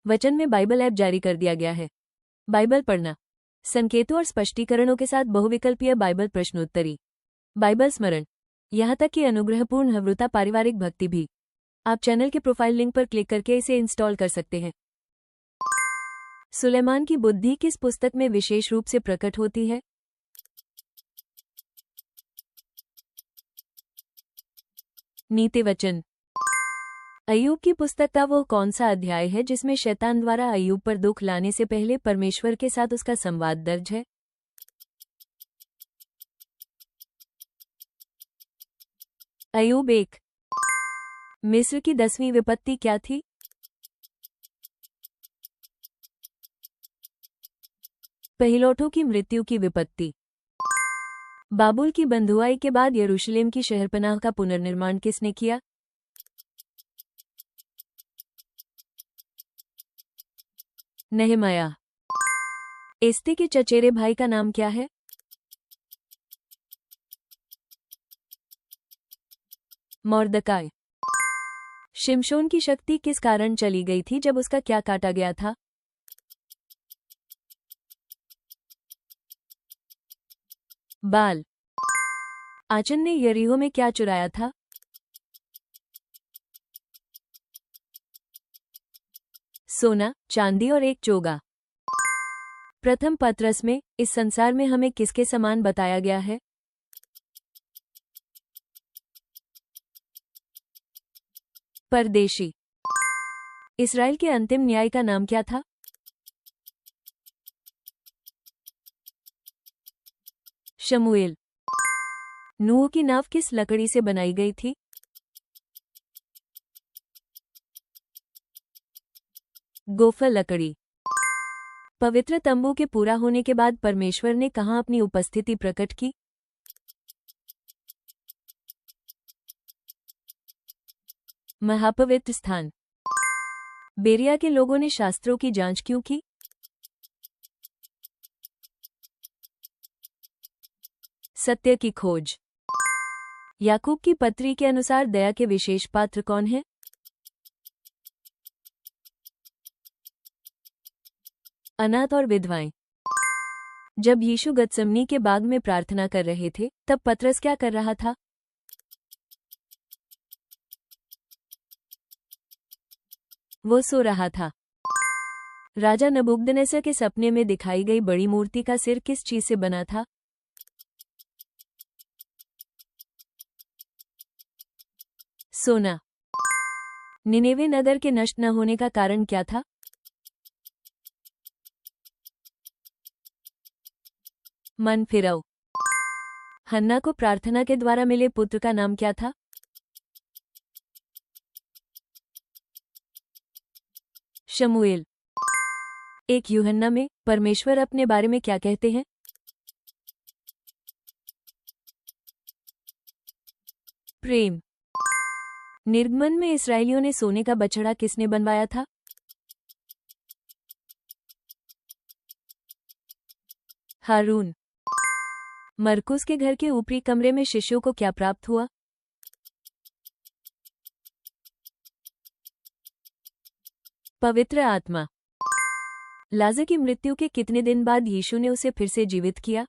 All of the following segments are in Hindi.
वचन में बाइबल ऐप जारी कर दिया गया है। बाइबल पढ़ना, संकेतों और स्पष्टीकरणों के साथ बहुविकल्पीय बाइबल प्रश्नोत्तरी, बाइबल स्मरण, यहाँ तक कि अनुग्रहपूर्ण हव्रुता पारिवारिक भक्ति भी। आप चैनल के प्रोफाइल लिंक पर क्लिक करके इसे इंस्टॉल कर सकते हैं। सुलेमान की बुद्धि किस पुस्तक में विशेष रूप से प्रकट होती है? नीति वचन। अय्यूब की पुस्तक का वो कौन सा अध्याय है जिसमें शैतान द्वारा अय्यूब पर दुख लाने से पहले परमेश्वर के साथ उसका संवाद दर्ज है? अय्यूब 1। मिस्र की 10वीं विपत्ति क्या थी? पहिलौठों की मृत्यु की विपत्ति। बाबुल की बंधुआई के बाद यरूशलेम की शहरपनाह का पुनर्निर्माण किसने किया? नेहमाया। एस्ते के चचेरे भाई का नाम क्या है? मोर्दकाय। शिमशोन की शक्ति किस कारण चली गई थी जब उसका क्या काटा गया था? बाल। आचन ने यरीहो में क्या चुराया था? सोना, चांदी और एक चोगा। प्रथम पत्रस में इस संसार में हमें किसके समान बताया गया है? परदेशी। इस्राएल के अंतिम न्याय का नाम क्या था? शमूएल। नूह की नाव किस लकड़ी से बनाई गई थी? गोफर लकड़ी। पवित्र तंबू के पूरा होने के बाद परमेश्वर ने कहाँ अपनी उपस्थिति प्रकट की? महापवित्र स्थान। बेरिया के लोगों ने शास्त्रों की जांच क्यों की? सत्य की खोज। याकूब की पत्री के अनुसार दया के विशेष पात्र कौन है? अनाथ और विधवाएं। जब यीशु गतसमनी के बाग में प्रार्थना कर रहे थे, तब पतरस क्या कर रहा था? वो सो रहा था। राजा नबूकदनेस्सर के सपने में दिखाई गई बड़ी मूर्ति का सिर किस चीज से बना था? सोना। निनेवे नगर के नष्ट न होने का कारण क्या था? मन फिराओ। हन्ना को प्रार्थना के द्वारा मिले पुत्र का नाम क्या था? शमूएल। एक यूहन्ना में परमेश्वर अपने बारे में क्या कहते हैं? प्रेम। निर्गमन में इस्राएलियों ने सोने का बछड़ा किसने बनवाया था? हारून। मरकुस के घर के ऊपरी कमरे में शिष्यों को क्या प्राप्त हुआ? पवित्र आत्मा। लाजर की मृत्यु के कितने दिन बाद यीशु ने उसे फिर से जीवित किया?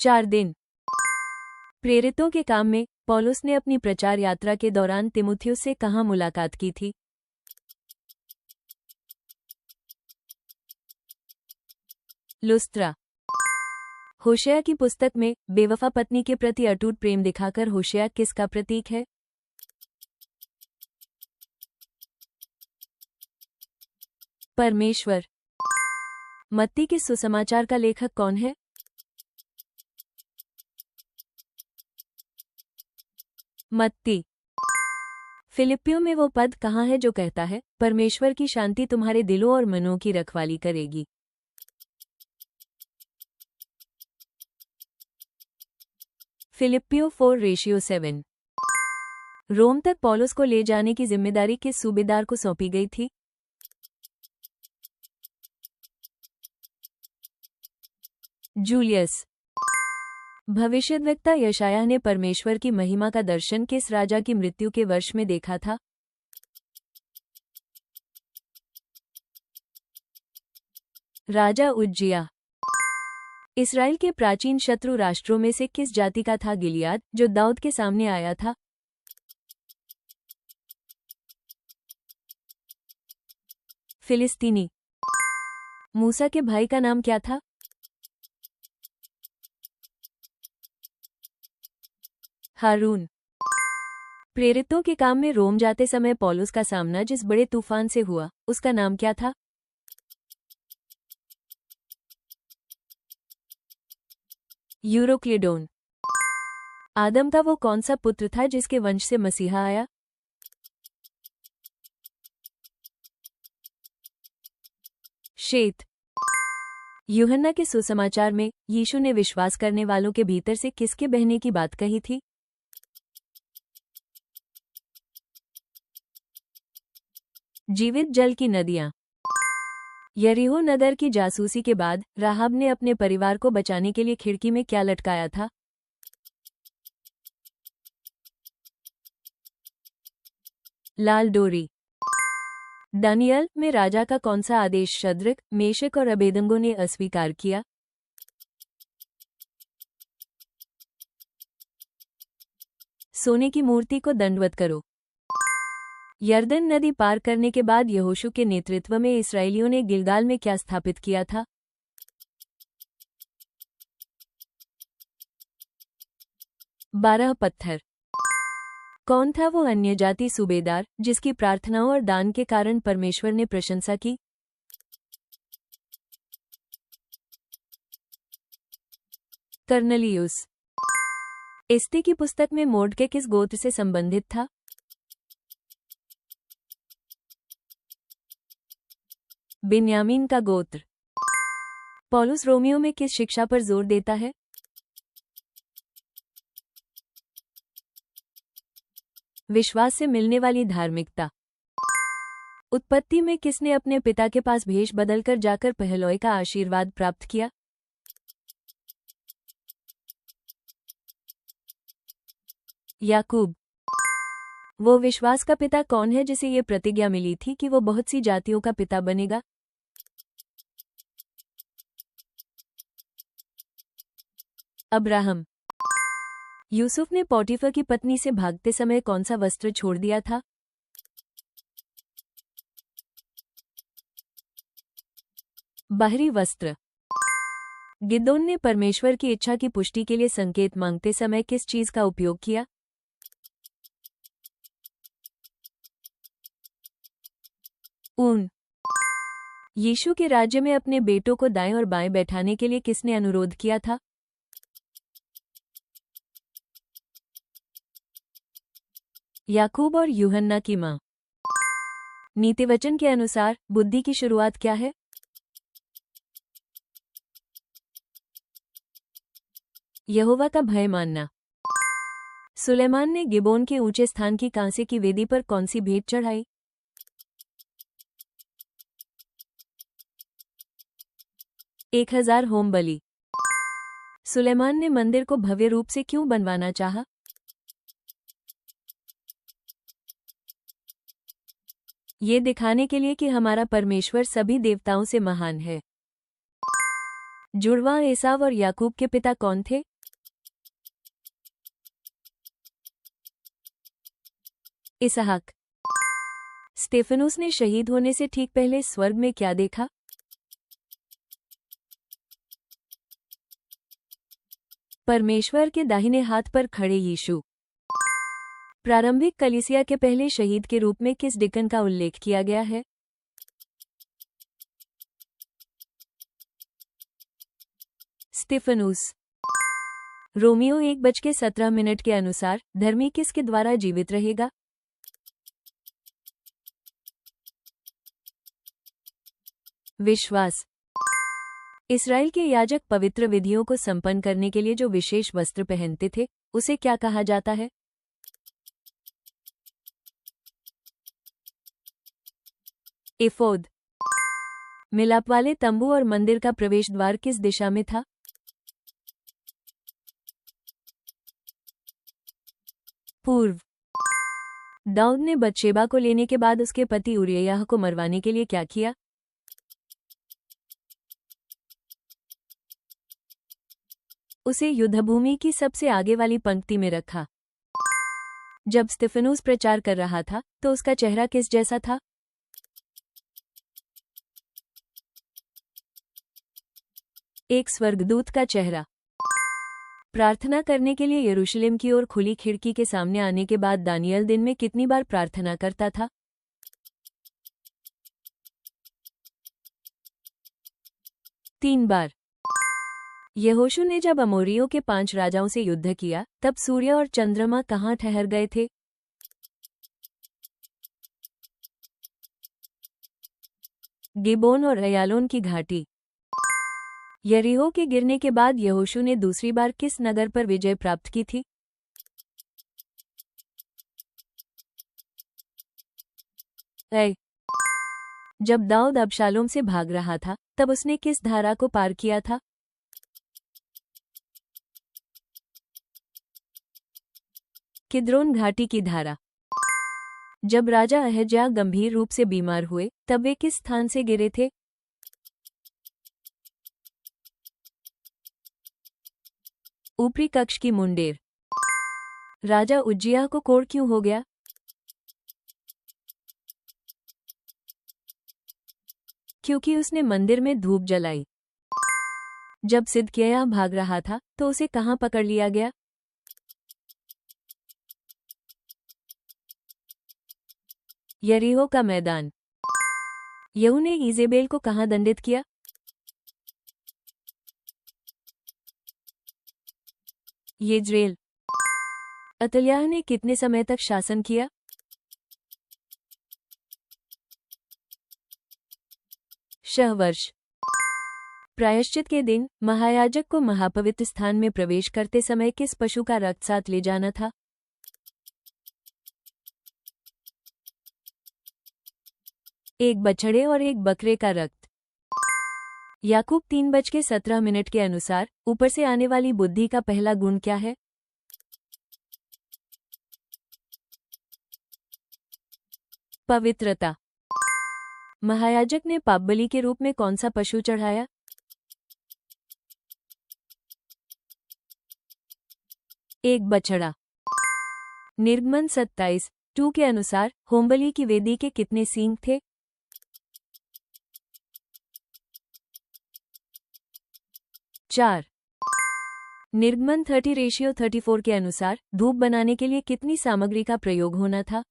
4 दिन। प्रेरितों के काम में पौलुस ने अपनी प्रचार यात्रा के दौरान तीमुथियुस से कहाँ मुलाकात की थी? लुस्त्रा। होशेया की पुस्तक में बेवफा पत्नी के प्रति अटूट प्रेम दिखाकर होशेया किसका प्रतीक है? परमेश्वर। मत्ती के सुसमाचार का लेखक कौन है? मत्ती। फिलिप्पियों में वो पद कहाँ है जो कहता है, परमेश्वर की शांति तुम्हारे दिलों और मनों की रखवाली करेगी? फिलिप्पियों 4:7। रोम तक पौलुस को ले जाने की जिम्मेदारी किस सूबेदार को सौंपी गई थी? जूलियस। भविष्यद्वक्ता यशायाह ने परमेश्वर की महिमा का दर्शन किस राजा की मृत्यु के वर्ष में देखा था? राजा उज्जिया। इसराइल के प्राचीन शत्रु राष्ट्रों में से किस जाति का था गिलियाद, जो दाऊद के सामने आया था? फिलिस्तीनी। मूसा के भाई का नाम क्या था? हारून। प्रेरितों के काम में रोम जाते समय पौलुस का सामना जिस बड़े तूफान से हुआ, उसका नाम क्या था? यूरोक्लिडोन। आदम का वो कौन सा पुत्र था जिसके वंश से मसीहा आया? शेत। यूहन्ना के सुसमाचार में यीशु ने विश्वास करने वालों के भीतर से किसके बहने की बात कही थी? जीवित जल की नदियां। यरीहो नगर की जासूसी के बाद राहाब ने अपने परिवार को बचाने के लिए खिड़की में क्या लटकाया था? लाल डोरी। दानियल में राजा का कौन सा आदेश शद्रक, मेशक और अबेदनगो ने अस्वीकार किया? सोने की मूर्ति को दंडवत करो। यरदन नदी पार करने के बाद यहोशू के नेतृत्व में इस्राएलियों ने गिलगाल में क्या स्थापित किया था? 12 पत्थर। कौन था वो अन्य जाति सूबेदार जिसकी प्रार्थनाओं और दान के कारण परमेश्वर ने प्रशंसा की? कर्नलियुस। एस्ते की पुस्तक में मोर्डके किस गोत्र से संबंधित था? बिन्यामीन का गोत्र। पौलुस रोमियो में किस शिक्षा पर जोर देता है? विश्वास से मिलने वाली धार्मिकता। उत्पत्ति में किसने अपने पिता के पास भेष बदलकर जाकर पहलौए का आशीर्वाद प्राप्त किया? याकूब। वो विश्वास का पिता कौन है जिसे ये प्रतिज्ञा मिली थी कि वो बहुत सी जातियों का पिता बनेगा? अब्राहम। यूसुफ ने पोटीफर की पत्नी से भागते समय कौन सा वस्त्र छोड़ दिया था? बाहरी वस्त्र। गिदोन ने परमेश्वर की इच्छा की पुष्टि के लिए संकेत मांगते समय किस चीज का उपयोग किया? ऊन। यीशु के राज्य में अपने बेटों को दाएं और बाएं बैठाने के लिए किसने अनुरोध किया था? याकूब और यूहन्ना की मां। नीतिवचन के अनुसार बुद्धि की शुरुआत क्या है? यहोवा का भय मानना। सुलेमान ने गिबोन के ऊंचे स्थान की कांसे की वेदी पर कौन सी भेंट चढ़ाई? 1000 होम बलि। सुलेमान ने मंदिर को भव्य रूप से क्यों बनवाना चाहा? ये दिखाने के लिए कि हमारा परमेश्वर सभी देवताओं से महान है। जुड़वा एसाव और याकूब के पिता कौन थे? इसहाक। स्टेफनुस ने शहीद होने से ठीक पहले स्वर्ग में क्या देखा? परमेश्वर के दाहिने हाथ पर खड़े यीशु। प्रारंभिक कलीसिया के पहले शहीद के रूप में किस डिकन का उल्लेख किया गया है? स्टेफनुस। रोमियो 1:17 के अनुसार धर्मी किसके द्वारा जीवित रहेगा? विश्वास। इस्राएल के याजक पवित्र विधियों को संपन्न करने के लिए जो विशेष वस्त्र पहनते थे, उसे क्या कहा जाता है? एफोद। मिलाप वाले तंबू और मंदिर का प्रवेश द्वार किस दिशा में था? पूर्व। दाऊद ने बतशेबा को लेने के बाद उसके पति उरिय्याह को मरवाने के लिए क्या किया? उसे युद्धभूमि की सबसे आगे वाली पंक्ति में रखा। जब स्तिफनुस प्रचार कर रहा था तो उसका चेहरा किस जैसा था? एक स्वर्गदूत का चेहरा। प्रार्थना करने के लिए यरूशलेम की ओर खुली खिड़की के सामने आने के बाद दानियल दिन में कितनी बार प्रार्थना करता था? 3 बार। यहोशू ने जब अमोरियों के 5 राजाओं से युद्ध किया तब सूर्य और चंद्रमा कहाँ ठहर गए थे? गिबोन और अयालोन की घाटी। यरीहो के गिरने के बाद यहोशू ने दूसरी बार किस नगर पर विजय प्राप्त की थी? ऐ। जब दाऊद अबशालोम से भाग रहा था तब उसने किस धारा को पार किया था? किद्रोन घाटी की धारा। जब राजा अहज्याह गंभीर रूप से बीमार हुए तब वे किस स्थान से गिरे थे? ऊपरी कक्ष की मुंडेर। राजा उज्जियाह को कोढ़ क्यों हो गया? क्योंकि उसने मंदिर में धूप जलाई। जब सिदकिय्याह भाग रहा था तो उसे कहाँ पकड़ लिया गया? यरीहो का मैदान। यहू ने ईजेबेल को कहाँ दंडित किया? येज्रेल। अतल्याह ने कितने समय तक शासन किया? 6 वर्ष। प्रायश्चित के दिन महायाजक को महापवित्र स्थान में प्रवेश करते समय किस पशु का रक्त साथ ले जाना था? एक बछड़े और एक बकरे का रक्त। याकूब 3:17 के अनुसार ऊपर से आने वाली बुद्धि का पहला गुण क्या है? पवित्रता। महायाजक ने पापबलि के रूप में कौन सा पशु चढ़ाया? एक बछड़ा। निर्गमन 27:2 के अनुसार होमबलि की वेदी के कितने सींग थे? 4। निर्गमन 30:34 के अनुसार धूप बनाने के लिए कितनी सामग्री का प्रयोग होना था?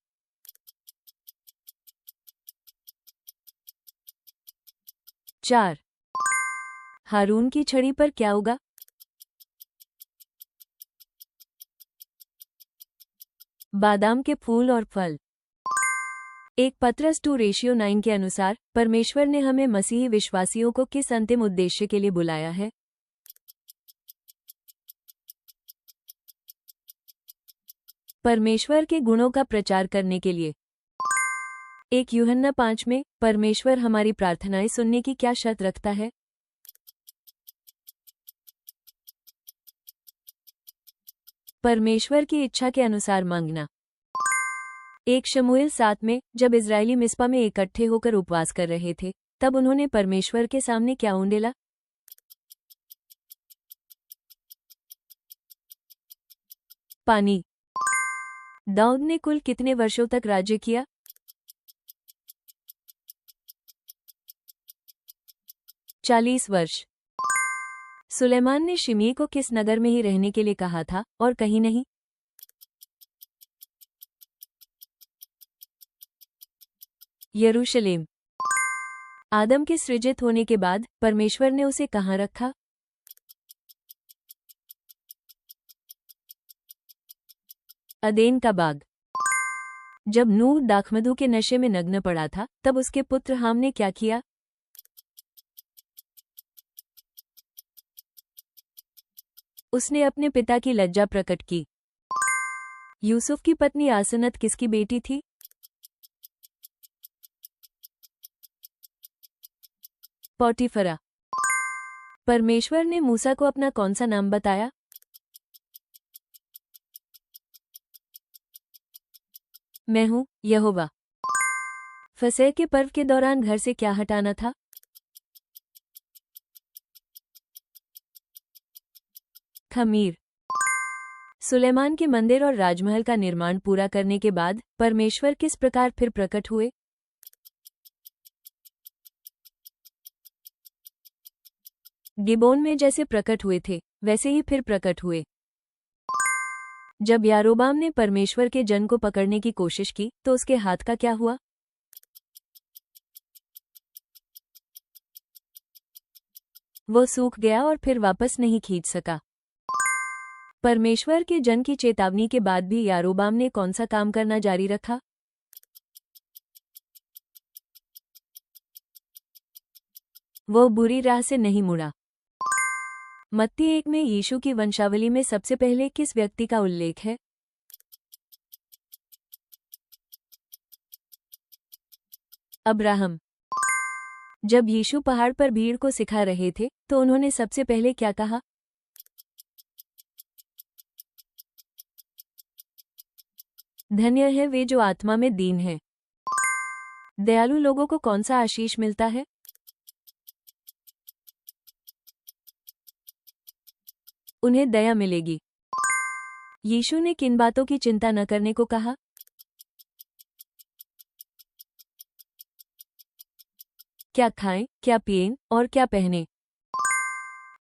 4। हारून की छड़ी पर क्या उगा? बादाम के फूल और फल। एक पत्रस 2:9 के अनुसार परमेश्वर ने हमें मसीही विश्वासियों को किस अंतिम उद्देश्य के लिए बुलाया है? परमेश्वर के गुणों का प्रचार करने के लिए। एक यूहन्ना 5 में परमेश्वर हमारी प्रार्थनाएं सुनने की क्या शर्त रखता है? परमेश्वर की इच्छा के अनुसार मांगना। एक शमूएल 7 में जब इजरायली मिस्पा में इकट्ठे होकर उपवास कर रहे थे तब उन्होंने परमेश्वर के सामने क्या उंडेला? पानी। दाऊद ने कुल कितने वर्षों तक राज्य किया? 40 वर्ष। सुलेमान ने शिमी को किस नगर में ही रहने के लिए कहा था और कहीं नहीं? यरूशलेम। आदम के सृजित होने के बाद परमेश्वर ने उसे कहाँ रखा? अदेन का बाग। जब नूह दाखमधु के नशे में नग्न पड़ा था तब उसके पुत्र हाम ने क्या किया? उसने अपने पिता की लज्जा प्रकट की। यूसुफ की पत्नी आसनत किसकी बेटी थी? पोटीफरा। परमेश्वर ने मूसा को अपना कौन सा नाम बताया? मैं हूँ यहोवा। फसह के पर्व के दौरान घर से क्या हटाना था? खमीर। सुलेमान के मंदिर और राजमहल का निर्माण पूरा करने के बाद परमेश्वर किस प्रकार फिर प्रकट हुए? गिबोन में जैसे प्रकट हुए थे वैसे ही फिर प्रकट हुए। जब यारोबाम ने परमेश्वर के जन को पकड़ने की कोशिश की तो उसके हाथ का क्या हुआ? वो सूख गया और फिर वापस नहीं खींच सका। परमेश्वर के जन की चेतावनी के बाद भी यारोबाम ने कौन सा काम करना जारी रखा? वो बुरी राह से नहीं मुड़ा। मत्ती 1 में यीशु की वंशावली में सबसे पहले किस व्यक्ति का उल्लेख है? अब्राहम। जब यीशु पहाड़ पर भीड़ को सिखा रहे थे तो उन्होंने सबसे पहले क्या कहा? धन्य है वे जो आत्मा में दीन हैं। दयालु लोगों को कौन सा आशीष मिलता है? उन्हें दया मिलेगी। यीशु ने किन बातों की चिंता न करने को कहा? क्या खाएं, क्या पिएं और क्या पहने?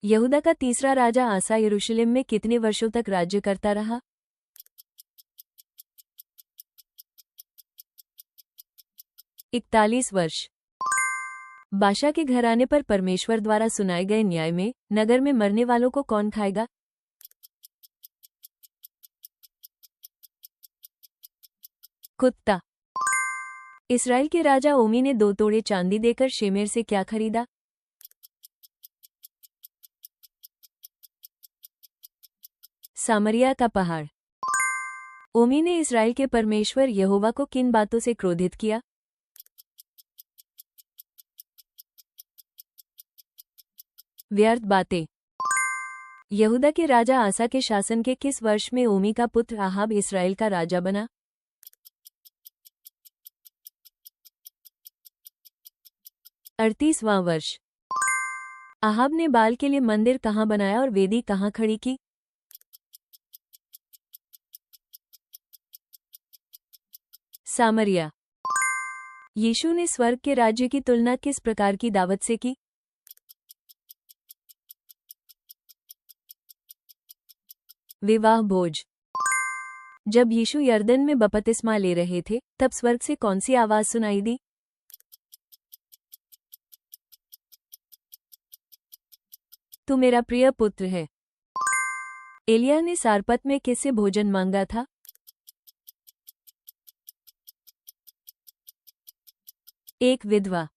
यहूदा का तीसरा राजा आसा यरूशलेम में कितने वर्षों तक राज्य करता रहा? 41 वर्ष। बाशा के घराने पर परमेश्वर द्वारा सुनाए गए न्याय में नगर में मरने वालों को कौन खाएगा? कुत्ता। इस्राएल के राजा ओमी ने 2 तोड़े चांदी देकर शेमेर से क्या खरीदा? सामरिया का पहाड़। ओमी ने इस्राएल के परमेश्वर यहोवा को किन बातों से क्रोधित किया? व्यर्थ बातें। यहूदा के राजा आसा के शासन के किस वर्ष में ओमी का पुत्र आहाब इस्राएल का राजा बना? 38वां वर्ष। आहाब ने बाल के लिए मंदिर कहाँ बनाया और वेदी कहाँ खड़ी की? सामरिया। यीशु ने स्वर्ग के राज्य की तुलना किस प्रकार की दावत से की? विवाह भोज। जब यीशु यरदन में बपतिस्मा ले रहे थे तब स्वर्ग से कौन सी आवाज सुनाई दी? तू मेरा प्रिय पुत्र है। एलिया ने सारपत में किससे भोजन मांगा था? एक विधवा।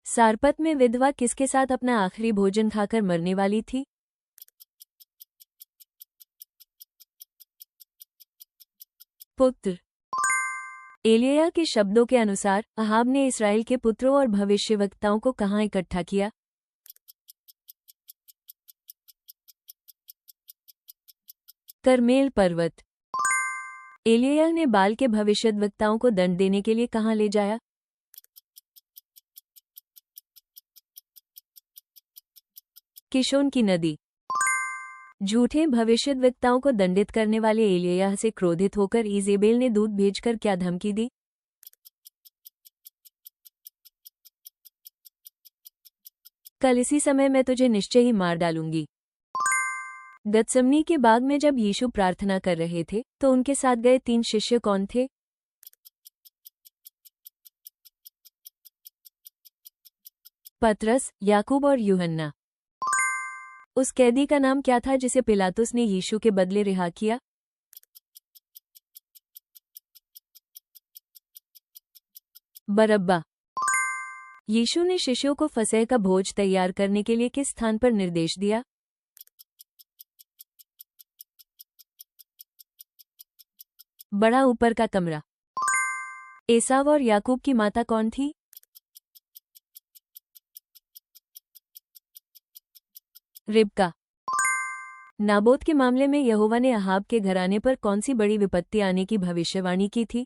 सारपत में विधवा किसके साथ अपना आखिरी भोजन खाकर मरने वाली थी? पुत्र। एलिया के शब्दों के अनुसार अहाब ने इस्राएल के पुत्रों और भविष्यवक्ताओं को कहाँ इकट्ठा किया? करमेल पर्वत। एलिया ने बाल के भविष्यद्वक्ताओं को दंड देने के लिए कहाँ ले जाया? किशोन की नदी। झूठे भविष्यद्वक्ताओं को दंडित करने वाले एलिय्याह से क्रोधित होकर इजेबेल ने दूत भेजकर क्या धमकी दी? कल इसी समय मैं तुझे निश्चय ही मार डालूंगी। गतसमनी के बाग में जब यीशु प्रार्थना कर रहे थे तो उनके साथ गए 3 शिष्य कौन थे? पतरस, याकूब और यूहन्ना। उस कैदी का नाम क्या था जिसे पिलातुस ने यीशु के बदले रिहा किया? बरअब्बा। यीशु ने शिष्यों को फसह का भोज तैयार करने के लिए किस स्थान पर निर्देश दिया? बड़ा ऊपर का कमरा। एसाव और याकूब की माता कौन थी? रिबका। नाबोत के मामले में यहोवा ने अहाब के घराने पर कौन सी बड़ी विपत्ति आने की भविष्यवाणी की थी?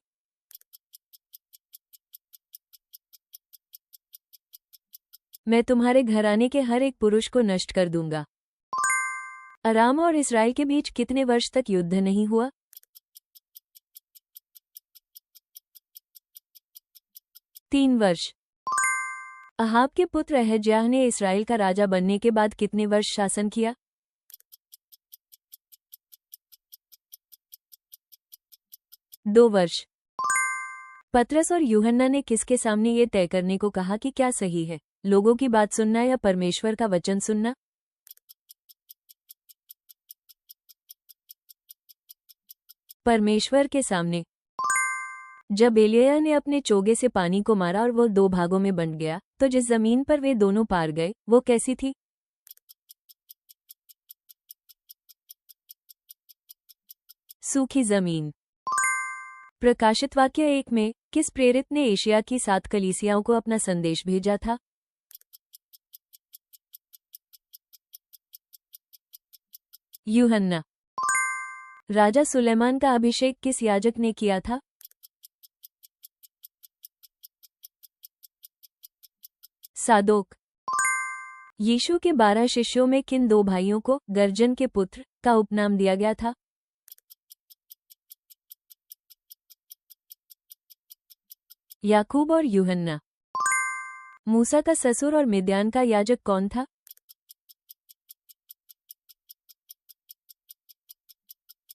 मैं तुम्हारे घराने के हर एक पुरुष को नष्ट कर दूंगा। अराम और इस्राएल के बीच कितने वर्ष तक युद्ध नहीं हुआ? 3 वर्ष। अहाब के पुत्र अहज्याह ने इस्राएल का राजा बनने के बाद कितने वर्ष शासन किया? 2 वर्ष। पतरस और यूहन्ना ने किसके सामने ये तय करने को कहा कि क्या सही है, लोगों की बात सुनना या परमेश्वर का वचन सुनना? परमेश्वर के सामने। जब एलिय्याह ने अपने चोगे से पानी को मारा और वो 2 भागों में बंट गया, तो जिस जमीन पर वे दोनों पार गए वो कैसी थी? सूखी जमीन। प्रकाशित वाक्य 1 में किस प्रेरित ने एशिया की 7 कलीसियाओं को अपना संदेश भेजा था? यूहन्ना। राजा सुलेमान का अभिषेक किस याजक ने किया था? सादोक। यीशु के 12 शिष्यों में किन 2 भाइयों को गर्जन के पुत्र का उपनाम दिया गया था? याकूब और यूहन्ना। मूसा का ससुर और मिद्यान का याजक कौन था?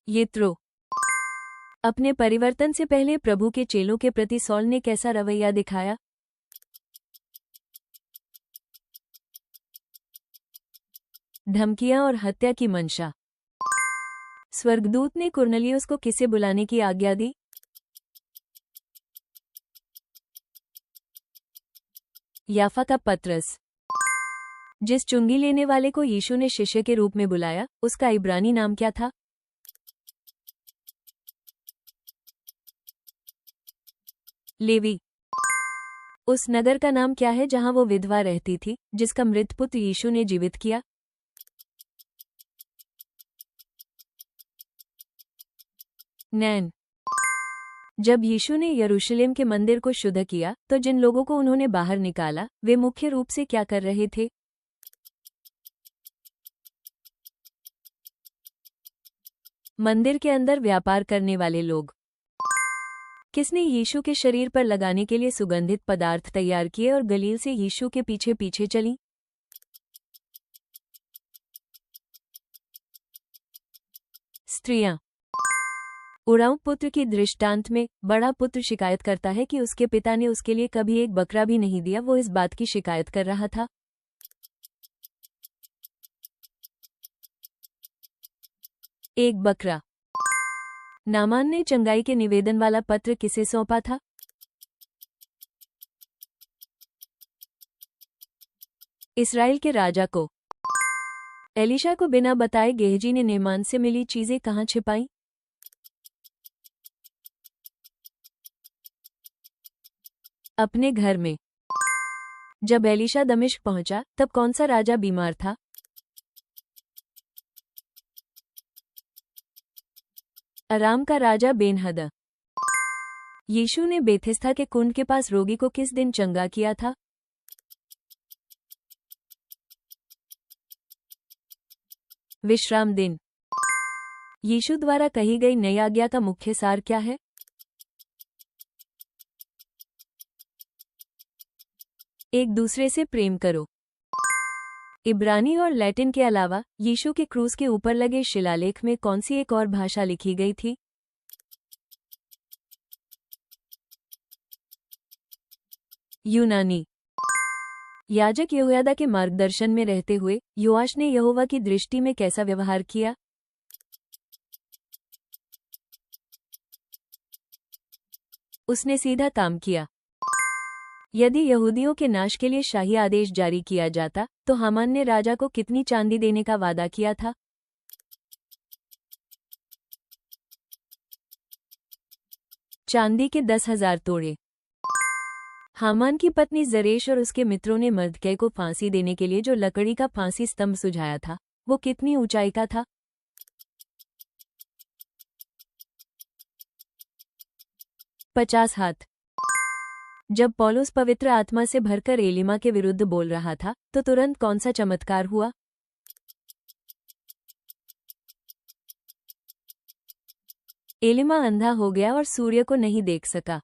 यित्रो। अपने परिवर्तन से पहले प्रभु के चेलों के प्रति सौल ने कैसा रवैया दिखाया? धमकियां और हत्या की मंशा। स्वर्गदूत ने कुरनेलियुस को किसे बुलाने की आज्ञा दी? याफा का पतरस। जिस चुंगी लेने वाले को यीशु ने शिष्य के रूप में बुलाया, उसका इब्रानी नाम क्या था? लेवी। उस नगर का नाम क्या है जहां वो विधवा रहती थी, जिसका मृत पुत्र यीशु ने जीवित किया? नैन। जब यीशु ने यरूशलेम के मंदिर को शुद्ध किया, तो जिन लोगों को उन्होंने बाहर निकाला, वे मुख्य रूप से क्या कर रहे थे? मंदिर के अंदर व्यापार करने वाले लोग। किसने यीशु के शरीर पर लगाने के लिए सुगंधित पदार्थ तैयार किए और गलील से यीशु के पीछे पीछे चली? स्त्रियां। उराऊ पुत्र की दृष्टांत में बड़ा पुत्र शिकायत करता है कि उसके पिता ने उसके लिए कभी एक बकरा भी नहीं दिया। वो इस बात की शिकायत कर रहा था। एक बकरा। नामान ने चंगाई के निवेदन वाला पत्र किसे सौंपा था? इस्राएल के राजा को। एलीशा को बिना बताए गेहजी ने नेमान से मिली चीजें कहां छिपाई? अपने घर में। जब एलीशा दमिश्क पहुंचा, तब कौन सा राजा बीमार था? अराम का राजा बेनहद। यीशु ने बेथेस्दा के कुंड के पास रोगी को किस दिन चंगा किया था? विश्राम दिन। यीशु द्वारा कही गई नई आज्ञा का मुख्य सार क्या है? एक दूसरे से प्रेम करो। इब्रानी और लैटिन के अलावा यीशु के क्रूस के ऊपर लगे शिलालेख में कौन सी एक और भाषा लिखी गई थी? यूनानी। याजक यहोयादा के मार्गदर्शन में रहते हुए योआश ने यहोवा की दृष्टि में कैसा व्यवहार किया? उसने सीधा काम किया। यदि यहूदियों के नाश के लिए शाही आदेश जारी किया जाता, तो हामान ने राजा को कितनी चांदी देने का वादा किया था? चांदी के 10,000 तोड़े। हामान की पत्नी जरेश और उसके मित्रों ने मर्दकै को फांसी देने के लिए जो लकड़ी का फांसी स्तंभ सुझाया था, वो कितनी ऊंचाई का था? 50 हाथ। जब पौलुस पवित्र आत्मा से भरकर एलीमा के विरुद्ध बोल रहा था तो तुरंत कौन सा चमत्कार हुआ? एलीमा अंधा हो गया और सूर्य को नहीं देख सका।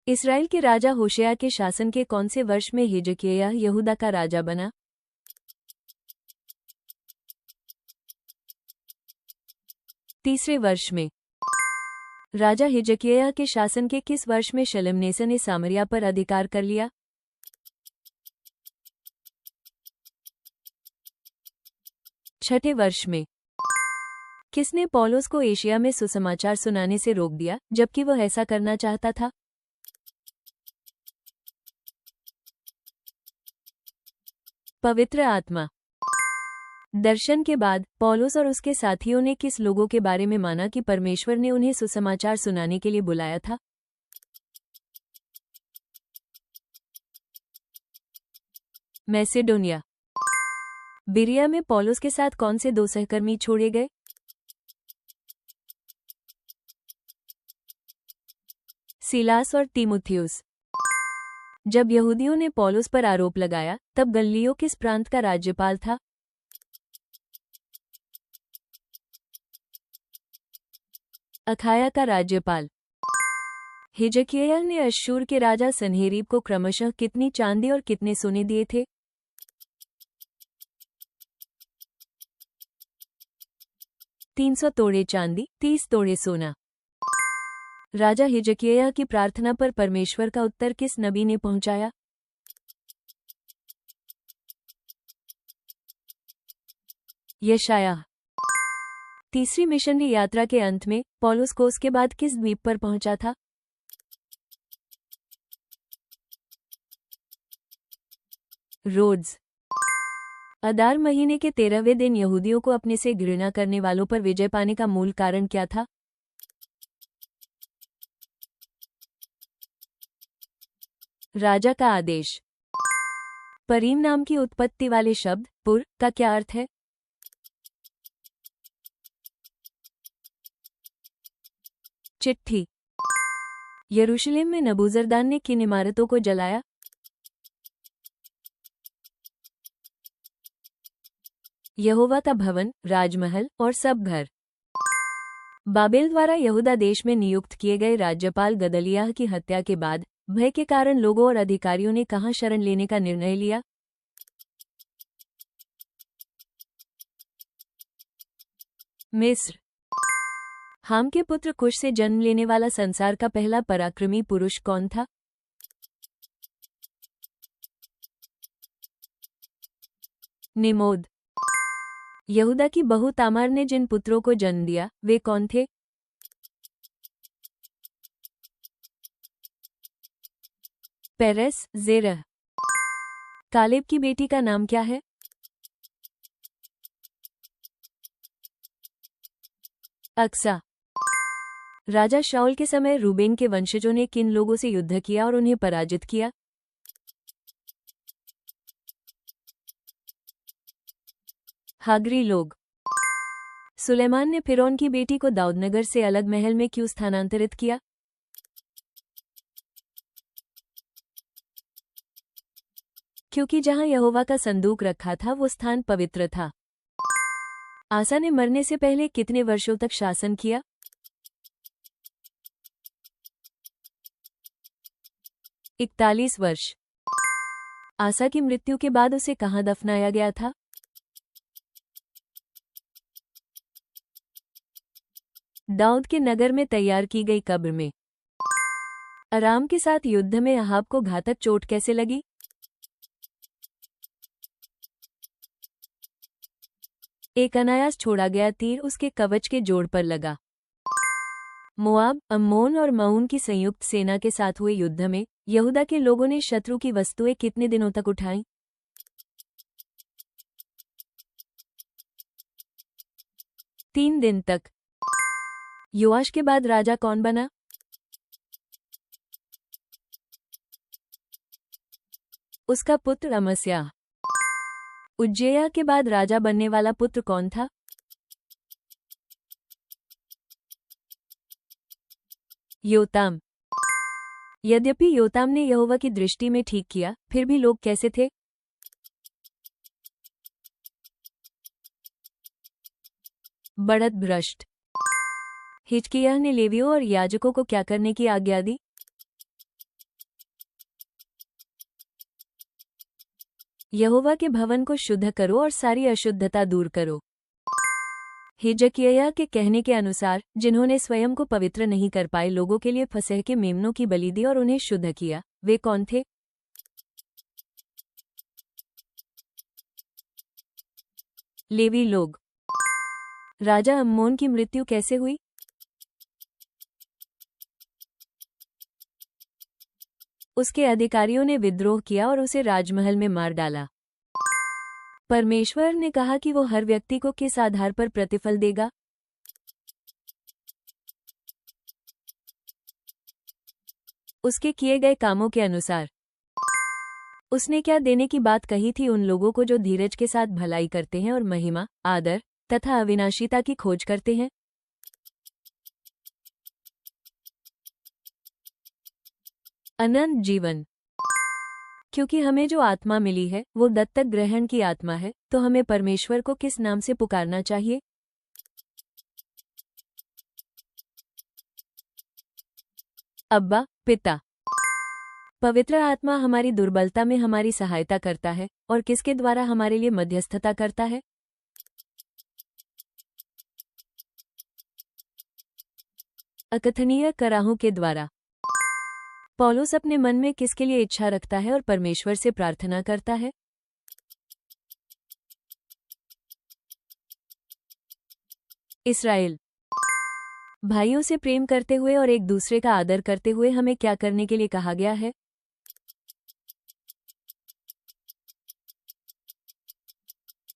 इस्राएल के राजा होशेया के शासन के कौन से वर्ष में हिजकिय्याह यहूदा का राजा बना? तीसरे वर्ष में। राजा हिजकिय्याह के शासन के किस वर्ष में शलमनेसर ने सामरिया पर अधिकार कर लिया? छठे वर्ष में। किसने पौलुस को एशिया में सुसमाचार सुनाने से रोक दिया जबकि वह ऐसा करना चाहता था? पवित्र आत्मा। दर्शन के बाद पौलुस और उसके साथियों ने किस लोगों के बारे में माना कि परमेश्वर ने उन्हें सुसमाचार सुनाने के लिए बुलाया था? मैसेडोनिया। बिरिया में पौलुस के साथ कौन से 2 सहकर्मी छोड़े गए? सीलास और तीमुथियुस। जब यहूदियों ने पौलुस पर आरोप लगाया तब गल्लियो किस प्रांत का राज्यपाल था? अखाया का राज्यपाल। हिजकिय्याह ने अश्शूर के राजा सन्हेरीब को क्रमशः कितनी चांदी और कितने सोने दिए थे? 300 तोड़े चांदी, 30 तोड़े सोना। राजा हिजकिय्याह की प्रार्थना पर परमेश्वर का उत्तर किस नबी ने पहुंचाया? यशायाह। तीसरी मिशनरी यात्रा के अंत में पौलुस कोस के बाद किस द्वीप पर पहुंचा था? रोड्स। अदार महीने के 13वें दिन यहूदियों को अपने से घृणा करने वालों पर विजय पाने का मूल कारण क्या था? राजा का आदेश। परीम नाम की उत्पत्ति वाले शब्द पुर का क्या अर्थ है? चिट्ठी। यरूशलेम में नबूजरदान ने किन इमारतों को जलाया? यहोवा का भवन, राजमहल और सब घर। बाबेल द्वारा यहूदा देश में नियुक्त किए गए राज्यपाल गदलियाह की हत्या के बाद भय के कारण लोगों और अधिकारियों ने कहां शरण लेने का निर्णय लिया? मिस्र। हाम के पुत्र कुश से जन्म लेने वाला संसार का पहला पराक्रमी पुरुष कौन था? निमोद। यहूदा की बहू तामार ने जिन पुत्रों को जन्म दिया वे कौन थे? पेरेस, जेरह। कालेब की बेटी का नाम क्या है? अक्सा। राजा शाऊल के समय रूबेन के वंशजों ने किन लोगों से युद्ध किया और उन्हें पराजित किया? हागरी लोग। सुलेमान ने फिरौन की बेटी को दाऊदनगर से अलग महल में क्यों स्थानांतरित किया? क्योंकि जहां यहोवा का संदूक रखा था वो स्थान पवित्र था। आसा ने मरने से पहले कितने वर्षों तक शासन किया? 41 वर्ष। आसा की मृत्यु के बाद उसे कहां दफनाया गया था? दाऊद के नगर में तैयार की गई कब्र में। अराम के साथ युद्ध में अहाब को घातक चोट कैसे लगी? एक अनायास छोड़ा गया तीर उसके कवच के जोड़ पर लगा। मोआब, अम्मोन और मऊन की संयुक्त सेना के साथ हुए युद्ध में यहूदा के लोगों ने शत्रु की वस्तुएं कितने दिनों तक उठाईं? 3 दिन तक। योआश के बाद राजा कौन बना? उसका पुत्र अमस्याह। उज्जैया के बाद राजा बनने वाला पुत्र कौन था? योताम। यद्यपि योताम ने यहोवा की दृष्टि में ठीक किया, फिर भी लोग कैसे थे? बढ़त भ्रष्ट। हिजकिय्याह ने लेवियों और याजकों को क्या करने की आज्ञा दी? यहोवा के भवन को शुद्ध करो और सारी अशुद्धता दूर करो। हिजकिय्याह के कहने के अनुसार, जिन्होंने स्वयं को पवित्र नहीं कर पाए लोगों के लिए फसह के मेमनों की बलि दी और उन्हें शुद्ध किया, वे कौन थे? लेवी लोग। राजा अम्मोन की मृत्यु कैसे हुई? उसके अधिकारियों ने विद्रोह किया और उसे राजमहल में मार डाला। परमेश्वर ने कहा कि वो हर व्यक्ति को किस आधार पर प्रतिफल देगा? उसके किए गए कामों के अनुसार। उसने क्या देने की बात कही थी उन लोगों को जो धीरज के साथ भलाई करते हैं और महिमा, आदर तथा अविनाशिता की खोज करते हैं? अनंत जीवन। क्योंकि हमें जो आत्मा मिली है वो दत्तक ग्रहण की आत्मा है, तो हमें परमेश्वर को किस नाम से पुकारना चाहिए? अब्बा, पिता। पवित्र आत्मा हमारी दुर्बलता में हमारी सहायता करता है और किसके द्वारा हमारे लिए मध्यस्थता करता है? अकथनीय कराहों के द्वारा। पौलुस अपने मन में किसके लिए इच्छा रखता है और परमेश्वर से प्रार्थना करता है? इस्राएल। भाइयों से प्रेम करते हुए और एक दूसरे का आदर करते हुए हमें क्या करने के लिए कहा गया है?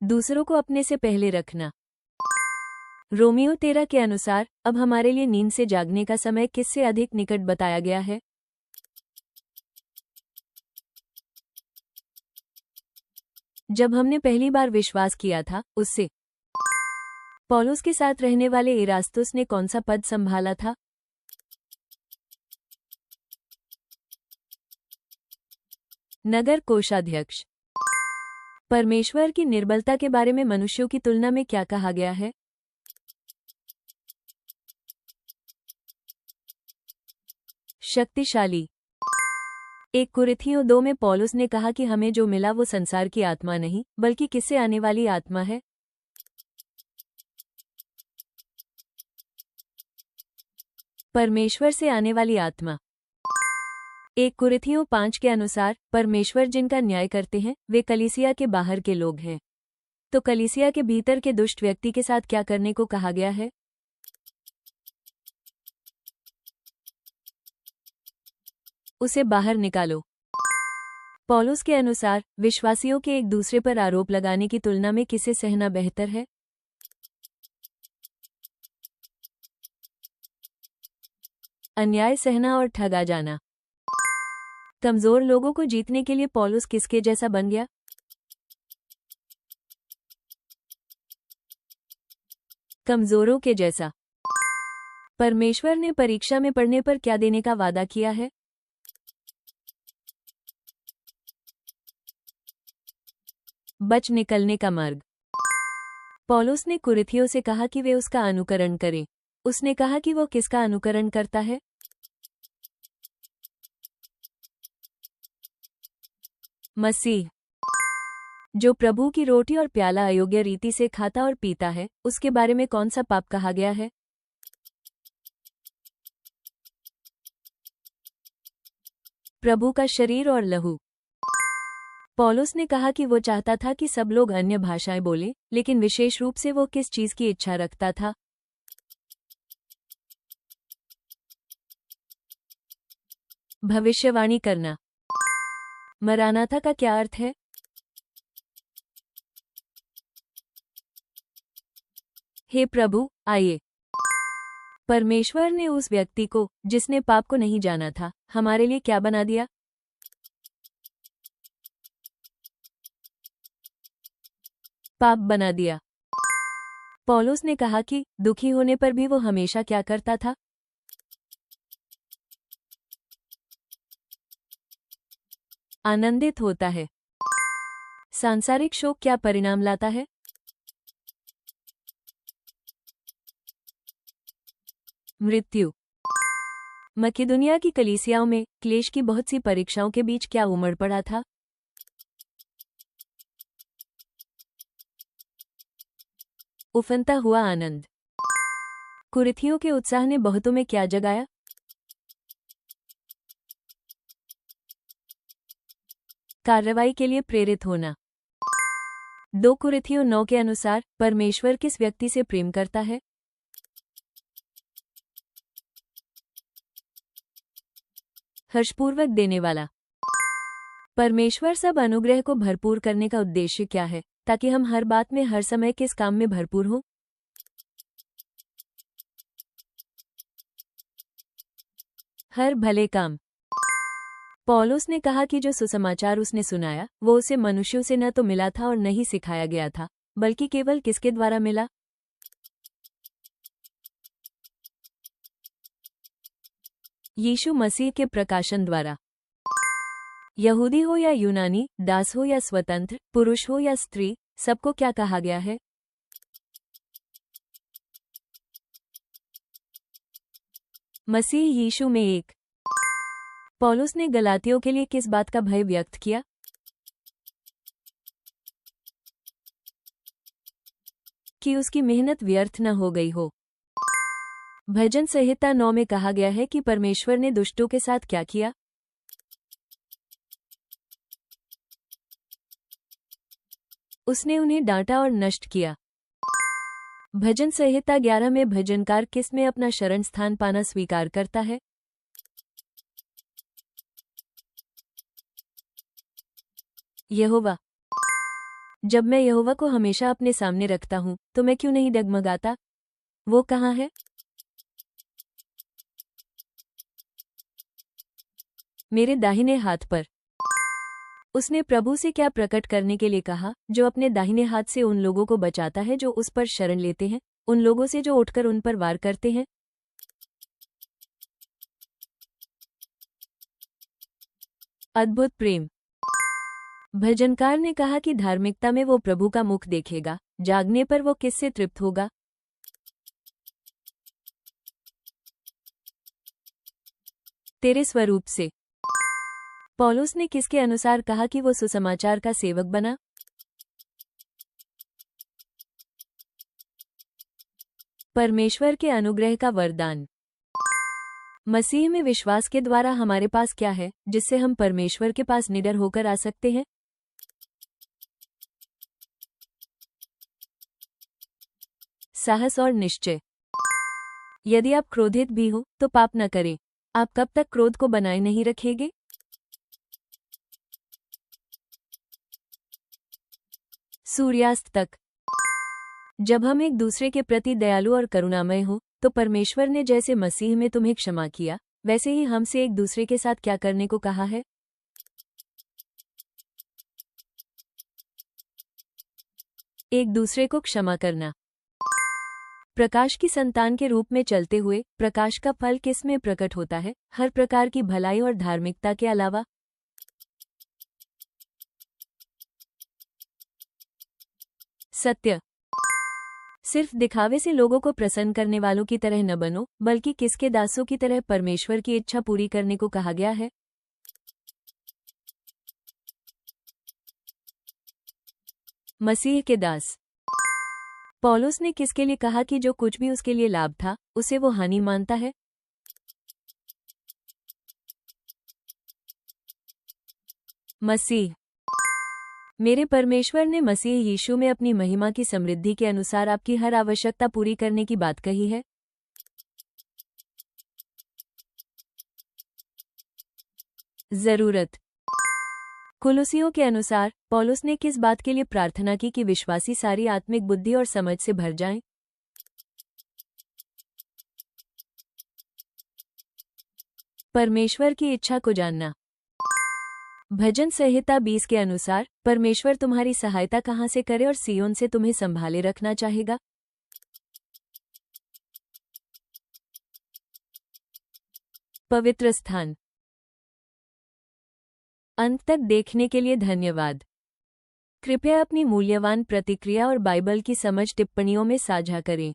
दूसरों को अपने से पहले रखना। रोमियो 13 के अनुसार, अब हमारे लिए नींद से जागने का समय किससे अधिक निकट बताया गया है? जब हमने पहली बार विश्वास किया था, उससे। पौलुस के साथ रहने वाले इरास्तुस ने कौन सा पद संभाला था? नगर कोषाध्यक्ष। परमेश्वर की निर्बलता के बारे में मनुष्यों की तुलना में क्या कहा गया है? शक्तिशाली। 1 कुरिन्थियों 2 में पौलुस ने कहा कि हमें जो मिला वो संसार की आत्मा नहीं, बल्कि किससे आने वाली आत्मा है? परमेश्वर से आने वाली आत्मा। 1 कुरिन्थियों 5 के अनुसार, परमेश्वर जिनका न्याय करते हैं वे कलीसिया के बाहर के लोग हैं। तो कलीसिया के भीतर के दुष्ट व्यक्ति के साथ क्या करने को कहा गया है? उसे बाहर निकालो। पौलुस के अनुसार, विश्वासियों के एक दूसरे पर आरोप लगाने की तुलना में किसे सहना बेहतर है? अन्याय सहना और ठगा जाना। कमजोर लोगों को जीतने के लिए पौलुस किसके जैसा बन गया? कमजोरों के जैसा। परमेश्वर ने परीक्षा में पढ़ने पर क्या देने का वादा किया है? बच निकलने का मार्ग। पौलुस ने कुरिन्थियों से कहा कि वे उसका अनुकरण करें। उसने कहा कि वो किसका अनुकरण करता है? मसीह। जो प्रभु की रोटी और प्याला अयोग्य रीति से खाता और पीता है, उसके बारे में कौन सा पाप कहा गया है? प्रभु का शरीर और लहू। पौलुस ने कहा कि वो चाहता था कि सब लोग अन्य भाषाएं बोलें, लेकिन विशेष रूप से वो किस चीज की इच्छा रखता था? भविष्यवाणी करना। मरानाथा का क्या अर्थ है? हे प्रभु, आइए। परमेश्वर ने उस व्यक्ति को, जिसने पाप को नहीं जाना था, हमारे लिए क्या बना दिया? पाप बना दिया। पौलुस ने कहा कि दुखी होने पर भी वो हमेशा क्या करता था? आनंदित होता है। सांसारिक शोक क्या परिणाम लाता है? मृत्यु। मकिदुनिया की कलीसियाओं में क्लेश की बहुत सी परीक्षाओं के बीच क्या उमड़ पड़ा था? उफनता हुआ आनंद। कुरिथियों के उत्साह ने बहुतों में क्या जगाया? कार्रवाई के लिए प्रेरित होना। 2 कुरिथियों 9 के अनुसार परमेश्वर किस व्यक्ति से प्रेम करता है? हर्षपूर्वक देने वाला। परमेश्वर सब अनुग्रह को भरपूर करने का उद्देश्य क्या है, ताकि हम हर बात में हर समय किस काम में भरपूर हों? हर भले काम। पौलुस ने कहा कि जो सुसमाचार उसने सुनाया वो उसे मनुष्यों से न तो मिला था और न ही सिखाया गया था, बल्कि केवल किसके द्वारा मिला? यीशु मसीह के प्रकाशन द्वारा। यहूदी हो या यूनानी, दास हो या स्वतंत्र, पुरुष हो या स्त्री, सबको क्या कहा गया है? मसीह यीशु में एक। पौलुस ने गलातियों के लिए किस बात का भय व्यक्त किया? कि उसकी मेहनत व्यर्थ न हो गई हो। भजन संहिता 9 में कहा गया है कि परमेश्वर ने दुष्टों के साथ क्या किया? उसने उन्हें डांटा और नष्ट किया। भजन संहिता 11 में भजनकार किस में अपना शरण स्थान पाना स्वीकार करता है? यहोवा। जब मैं यहोवा को हमेशा अपने सामने रखता हूं तो मैं क्यों नहीं डगमगाता? वो कहाँ है? मेरे दाहिने हाथ पर। उसने प्रभु से क्या प्रकट करने के लिए कहा, जो अपने दाहिने हाथ से उन लोगों को बचाता है जो उस पर शरण लेते हैं, उन लोगों से जो उठकर उन पर वार करते हैं? अद्भुत प्रेम। भजनकार ने कहा कि धार्मिकता में वो प्रभु का मुख देखेगा, जागने पर वो किससे तृप्त होगा? तेरे स्वरूप से। पौलुस ने किसके अनुसार कहा कि वो सुसमाचार का सेवक बना? परमेश्वर के अनुग्रह का वरदान। मसीह में विश्वास के द्वारा हमारे पास क्या है, जिससे हम परमेश्वर के पास निडर होकर आ सकते हैं? साहस और निश्चय। यदि आप क्रोधित भी हो तो पाप न करें। आप कब तक क्रोध को बनाए नहीं रखेंगे? सूर्यास्त तक। जब हम एक दूसरे के प्रति दयालु और करुणामय हो तो परमेश्वर ने जैसे मसीह में तुम्हें क्षमा किया, वैसे ही हमसे एक दूसरे के साथ क्या करने को कहा है? एक दूसरे को क्षमा करना। प्रकाश की संतान के रूप में चलते हुए प्रकाश का फल किस में प्रकट होता है, हर प्रकार की भलाई और धार्मिकता के अलावा? सत्य। सिर्फ दिखावे से लोगों को प्रसन्न करने वालों की तरह न बनो, बल्कि किसके दासों की तरह परमेश्वर की इच्छा पूरी करने को कहा गया है? मसीह के दास। पौलुस ने किसके लिए कहा कि जो कुछ भी उसके लिए लाभ था उसे वो हानि मानता है? मसीह। मेरे परमेश्वर ने मसीह यीशु में अपनी महिमा की समृद्धि के अनुसार आपकी हर आवश्यकता पूरी करने की बात कही है। जरूरत। कुलुसियों के अनुसार पौलुस ने किस बात के लिए प्रार्थना की कि विश्वासी सारी आत्मिक बुद्धि और समझ से भर जाएं? परमेश्वर की इच्छा को जानना। भजन संहिता 20 के अनुसार परमेश्वर तुम्हारी सहायता कहाँ से करे और सियोन से तुम्हें संभाले रखना चाहेगा? पवित्र स्थान। अंत तक देखने के लिए धन्यवाद। कृपया अपनी मूल्यवान प्रतिक्रिया और बाइबल की समझ टिप्पणियों में साझा करें।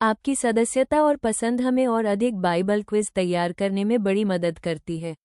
आपकी सदस्यता और पसंद हमें और अधिक बाइबल क्विज तैयार करने में बड़ी मदद करती है।